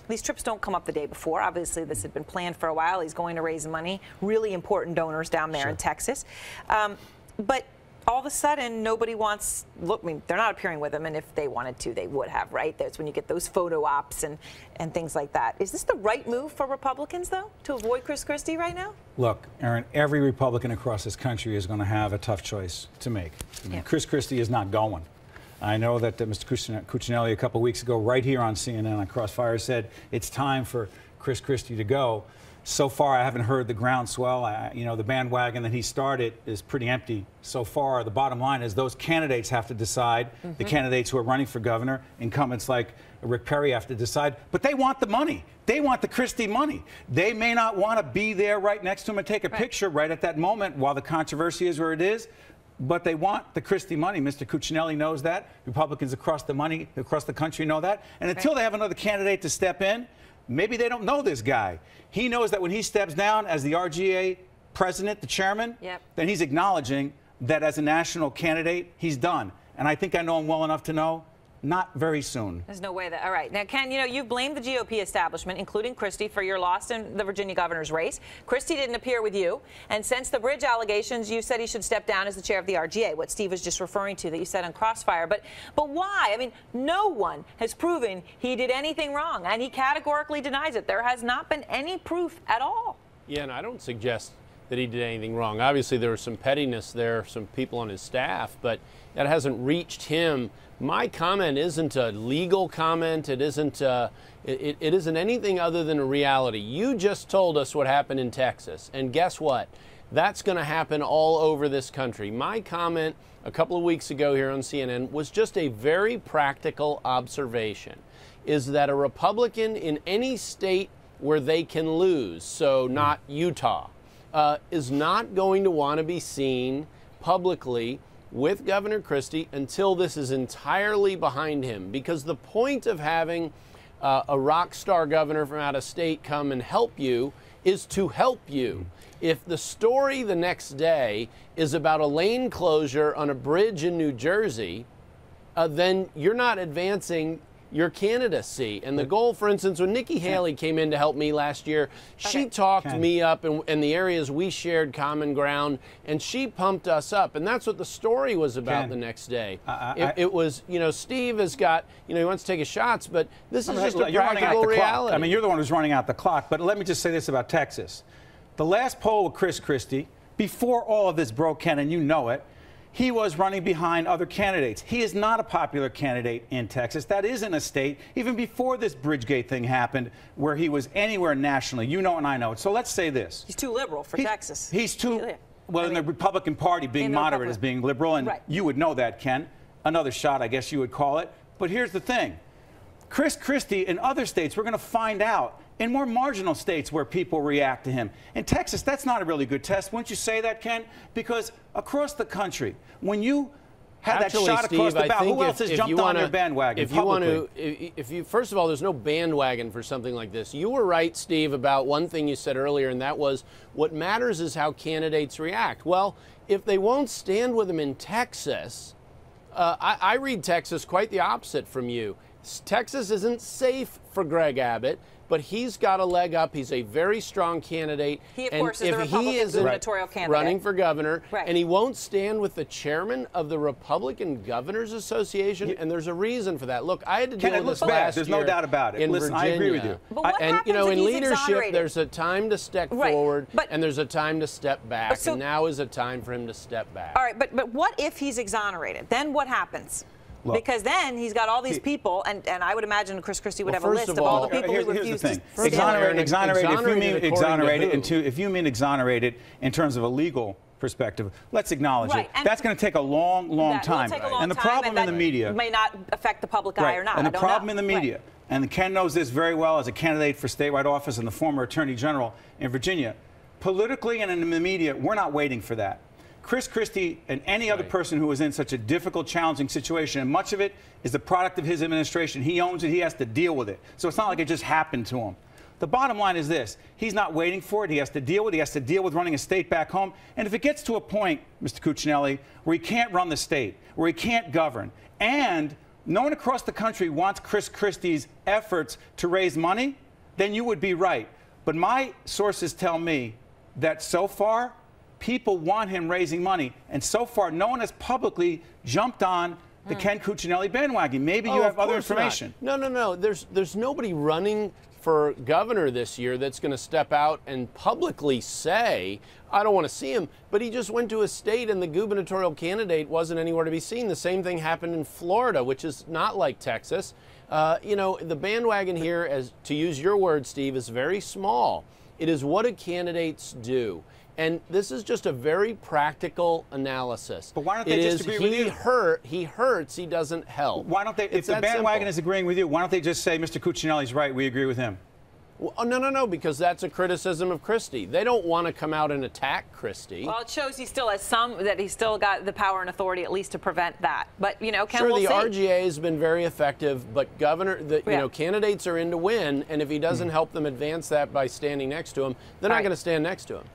these trips don't come up the day before. Obviously, this had been planned for a while. He's going to raise money. Really important donors down there in Texas. But all of a sudden, nobody wants, look, I mean, they're not appearing with him, and if they wanted to, they would have, right? That's when you get those photo ops and things like that. Is this the right move for Republicans, though, to avoid Chris Christie right now? Look, Erin, every Republican across this country is going to have a tough choice to make. I mean, Chris Christie is not going. I know that Mr. Cuccinelli a couple weeks ago, right here on CNN on Crossfire, said it's time for Chris Christie to go. So far, I haven't heard the groundswell. You know, the bandwagon that he started is pretty empty so far. The bottom line is those candidates have to decide. The candidates who are running for governor, incumbents like Rick Perry, have to decide. But they want the money. They want the Christie money. They may not want to be there right next to him and take a picture right at that moment while the controversy is where it is. But they want the Christie money. Mr. Cuccinelli knows that. Republicans across the country know that. And until they have another candidate to step in, maybe they don't know this guy. He knows that when he steps down as the RGA president, the chairman, then he's acknowledging that as a national candidate, he's done. And I think I know him well enough to know not very soon. There's no way that. All right. Now, Ken, you know, you've blamed the GOP establishment, including Christie, for your loss in the Virginia governor's race. Christie didn't appear with you. And since the bridge allegations, you said he should step down as the chair of the RGA, what Steve was just referring to that you said on Crossfire. But why? I mean, no one has proven he did anything wrong, and he categorically denies it. There has not been any proof at all. Yeah, and I don't suggest that he did anything wrong. Obviously, there was some pettiness there, some people on his staff, but that hasn't reached him. My comment isn't a legal comment. It isn't it isn't anything other than a reality. You just told us what happened in Texas, and guess what? That's going to happen all over this country. My comment a couple of weeks ago here on CNN was just a very practical observation, is that a Republican in any state where they can lose, so not Utah, is not going to want to be seen publicly with Governor Christie until this is entirely behind him. Because the point of having a rock star governor from out of state come and help you is to help you. If the story the next day is about a lane closure on a bridge in New Jersey, then you're not advancing your candidacy. And the goal, for instance, when Nikki Haley came in to help me last year, she talked me up in the areas we shared common ground, and she pumped us up. And that's what the story was about the next day. It was, you know, Steve has got, you know, he wants to take his shots, but this is just a practical reality. I mean, you're the one who's running out the clock. But let me just say this about Texas. The last poll with Chris Christie, before all of this broke, Ken, and you know it, he was running behind other candidates. He is not a popular candidate in Texas. That isn't a state, even before this Bridgegate thing happened, where he was anywhere nationally. You know and I know it. So let's say this. He's too liberal for Texas. He's too, well, in the Republican Party, being moderate is being liberal, and you would know that, Ken. Another shot, I guess you would call it. But here's the thing. Chris Christie in other states, we're going to find out, in more marginal states where people react to him. In Texas, that's not a really good test. Wouldn't you say that, Ken? Because across the country, when you had that shot across the bow, who else has jumped on your bandwagon if you first of all, there's no bandwagon for something like this. You were right, Steve, about one thing you said earlier, and that was what matters is how candidates react. Well, if they won't stand with him in Texas, I read Texas quite the opposite from you. Texas isn't safe for Greg Abbott, but he's got a leg up. He's a very strong candidate. He, of course, is the Republican gubernatorial candidate. Running for governor, and he won't stand with the chairman of the Republican Governors Association, and there's a reason for that. Look, I had to deal with this last year. There's no doubt about it. Listen, I agree with you. But what and, you know, in leadership, exonerated? there's a time to step forward, and there's a time to step back, and now is a time for him to step back. All right, but what if he's exonerated? Then what happens? Look, because then he's got all these people, and I would imagine Chris Christie would have a list of all the people who refused to if you mean exonerated in terms of a legal perspective, let's acknowledge it. That's going to take a long time. And the problem in the media may not affect the public eye or not. And the problem in the media, and Ken knows this very well as a candidate for statewide office and the former Attorney General in Virginia, politically and in the media, we're not waiting for that. Chris Christie and any other person who was in such a difficult, challenging situation, and much of it is the product of his administration. He owns it. He has to deal with it. So it's not like it just happened to him. The bottom line is this. He's not waiting for it. He has to deal with it. He has to deal with running a state back home. And if it gets to a point, Mr. Cuccinelli, where he can't run the state, where he can't govern, and no one across the country wants Chris Christie's efforts to raise money, then you would be right. But my sources tell me that so far, people want him raising money. And so far, no one has publicly jumped on the Ken Cuccinelli bandwagon. Maybe you have other information. No. There's nobody running for governor this year that's going to step out and publicly say, I don't want to see him. But he just went to a state and the gubernatorial candidate wasn't anywhere to be seen. The same thing happened in Florida, which is not like Texas. You know, the bandwagon here, as to use your word, Steve, is very small. It is what do candidates do? And this is just a very practical analysis. But why don't they just agree with you? He hurts, he doesn't help. Why don't they, if the bandwagon is agreeing with you, why don't they just say, Mr. Cuccinelli's right, we agree with him? Well, no, because that's a criticism of Christie. They don't want to come out and attack Christie. Well, it shows he still has that he's still got the power and authority at least to prevent that. But, you know, Ken, sure, we'll the see. RGA has been very effective, but you know, candidates are in to win, and if he doesn't help them advance that by standing next to him, they're not going to stand next to him.